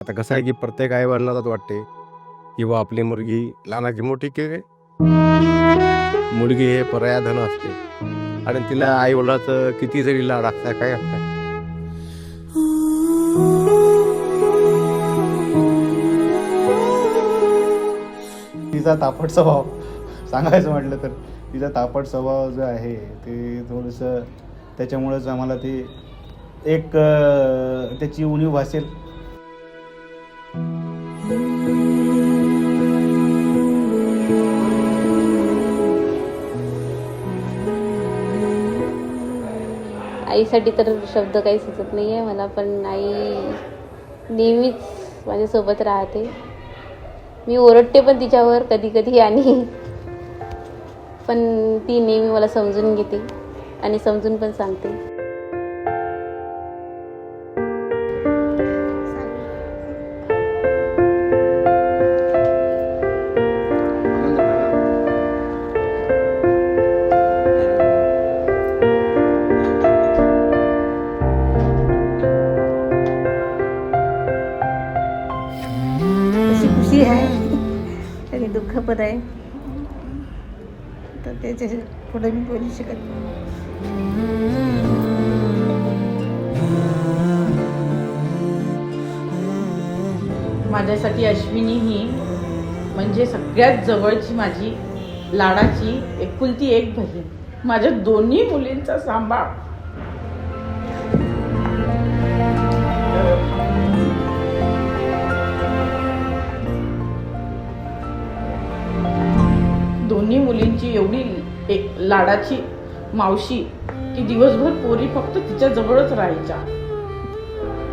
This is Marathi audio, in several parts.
आता कसं आहे की प्रत्येक आई वडिलांनाच वाटते की बा आपली मुलगी लहानाची मोठी की मुलगी हे परायाधन असते आणि तिला आई वडिलाचं किती जरी लाड असता काय असतं. तिचा तापट स्वभाव सांगायचं म्हटलं तर तिचा तापट स्वभाव जो आहे ते थोडंसं त्याच्यामुळेच आम्हाला ते एक त्याची उणीव भासेल. आईसाठी तर शब्द काही सुचत नाही आहे मला, पण आई नेहमीच माझ्यासोबत राहते. मी ओरडते पण तिच्यावर कधी कधी, आणि पण ती नेहमी मला समजून घेते आणि समजून पण सांगते. अशी खुशी आहे आणि दुःख पण आहे, तर त्याच्या पुढे मी बोलू शकत नाही. माझ्यासाठी अश्विनी ही म्हणजे सगळ्यात जवळची माझी लाडाची एकुलती एक बहीण. माझ्या दोन्ही मुलींचा सांभाळ दोन्ही मुलींची एवढी एक लाडाची मावशी की दिवसभर पोरी फक्त तिच्या जवळच राहायच्या.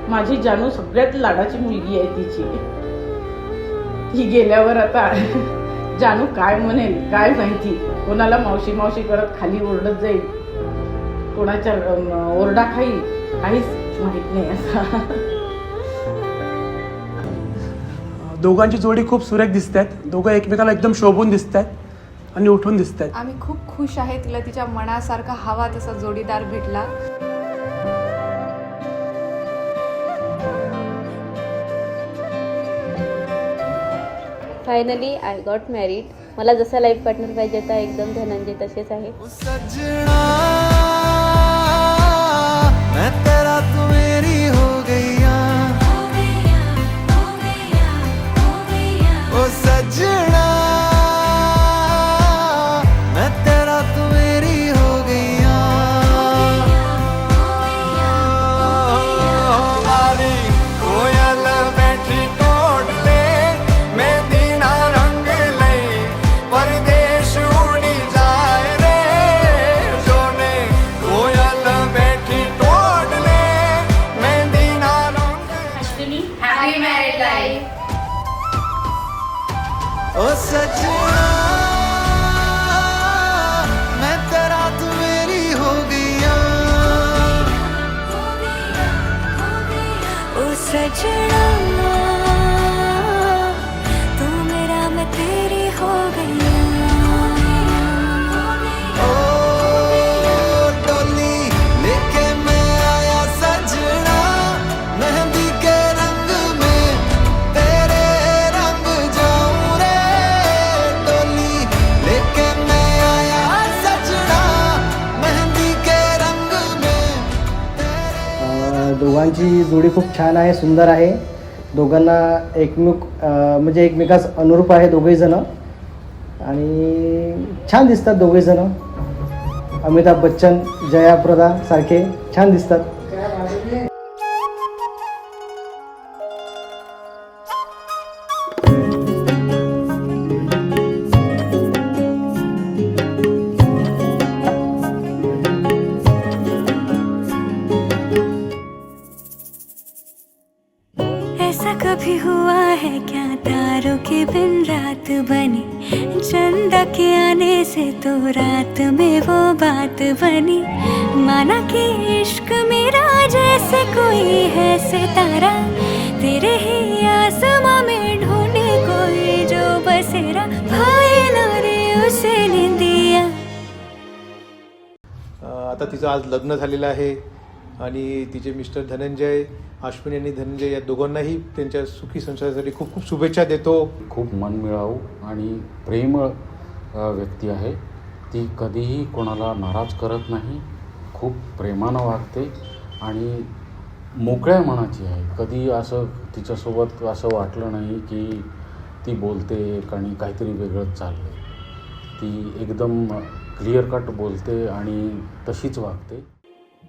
माझी जानू सगळ्यात लाडाची मुलगी आहे तिची. ती गेल्यावर आता जानू काय म्हणेल काय माहिती. कोणाला मावशी मावशी करत खाली ओरडत जाईल, कोणाच्या ओरडा खाईल, काहीच माहित नाही असा. दोघांची जोडी खूप सुरेख दिसतात. दोघं एकमेकाला एकदम शोभून दिसतात आणि उठून दिसतात. आम्ही खूप खुश आहे तिला तिच्या मनासारखा हवा तसा जोडीदार भेटला. Finally I got married. मला जसा लाईफ पार्टनर पाहिजे होता एकदम धनंजय तसेच आहे. ओ सजना मैं तेरा तू मेरी हो गईया. ओ सजना तू मेरा मैं तेरी हो गई. ओ डोली लेके मैं आया सजना, मेहंदी के रंग में तेरे रंग जाऊं रे. डोली लेके मैं आया सजना, मेहंदी के रंग में. दोघांची जोडी खूप छान आहे, सुंदर आहे. दोघांना म्हणजे एकमेकास अनुरूप आहे दोघेही जण, आणि छान दिसतात दोघेही जण. अमिताभ बच्चन, जया प्रदा सारखे छान दिसतात. ऐसा कभी हुआ है क्या तारों के बिन रात बनी, चंदा के आने से तो रात में वो बात बनी. माना कि इश्क मेरा जैसे कोई है सितारा, तेरे ही आसमां में ढूंढे कोई जो बसेरा. भाई ना रे उसे निंदिया. आता तिचं आज लग्न झालेलं आहे आणि तिचे मिस्टर धनंजय, अश्विनी आणि धनंजय या दोघांनाही त्यांच्या सुखी संसारासाठी खूप खूप शुभेच्छा देतो. खूप मनमिळावू आणि प्रेमळ व्यक्ती आहे. ती कधीही कोणाला नाराज करत नाही, खूप प्रेमानं वागते आणि मोकळ्या मनाची आहे. कधी असं तिच्यासोबत असं वाटलं नाही की ती बोलते आणि काहीतरी वेगळंच चाललं. ती एकदम क्लिअर कट बोलते आणि तशीच वागते.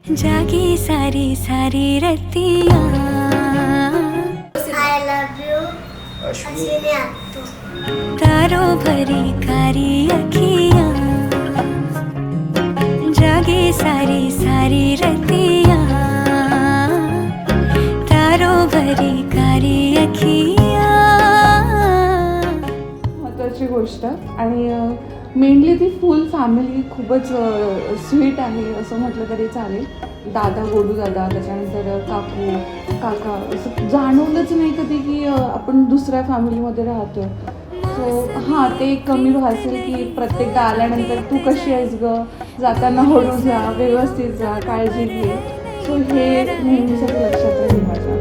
जागी सारी सारी Ratia I love you Ashwini आत्तू. तारो भरी कारी अखियाँ जागी सारी सारी रतिया तारो भरी कारी अखियाँ. महत्त्वाची गोष्ट आणि मेनली ती फुल फॅमिली खूपच स्वीट आहे असं म्हटलं तरी चालेल. दादा, गोडू दादा, त्याच्यानंतर काकू, काका, असं जाणवलंच नाही कधी की आपण दुसऱ्या फॅमिलीमध्ये राहतो. सो हां, ते एक कमी भासेल की प्रत्येकदा आल्यानंतर तू कशी आहेस गं, जाताना हळू जा, व्यवस्थित जा, काळजी घे. सो हे नेहमीसाठी लक्षात राहील माझ्या.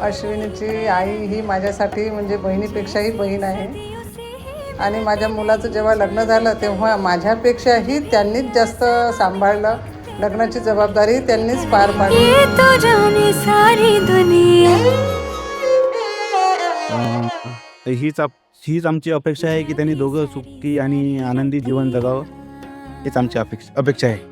अश्विनीची आई ही माझ्यासाठी म्हणजे बहिणीपेक्षाही बहीण आहे आणि माझ्या मुलाचं जेव्हा लग्न झालं तेव्हा माझ्यापेक्षाही त्यांनीच जास्त सांभाळलं. लग्नाची जबाबदारी त्यांनीच पार पाडली. हीच आमची अपेक्षा आहे की त्यांनी दोघं सुखी आणि आनंदी जीवन जगावं. हीच आमची अपेक्षा आहे.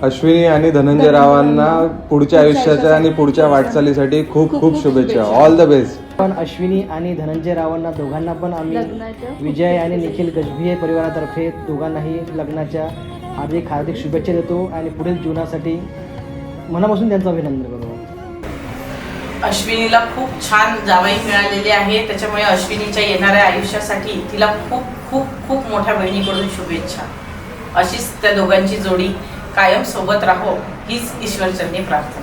अश्विनी आणि धनंजय रावांना पुढच्या आयुष्याच्या आणि पुढच्या वाटचालीसाठी खूप खूप शुभेच्छा. All the best. पण अश्विनी आणि धनंजय रावांना दोघांना पण आम्ही विजय आणि निखिल गजभिये परिवारातर्फे दोघांनाही लग्नाच्या हार्दिक शुभेच्छा देतो आणि पुढील जीवनासाठी मनापासून त्यांचं अभिनंदन करतो. अश्विनीला खूप छान जावई मिळालेले आहे, त्याच्यामुळे अश्विनीच्या येणाऱ्या आयुष्यासाठी तिला खूप खूप खूप मोठ्या बहिणीकडून शुभेच्छा. अशीच त्या दोघांची जोडी कायम सोबत राहो हीच ईश्वरचरणी प्रार्थना.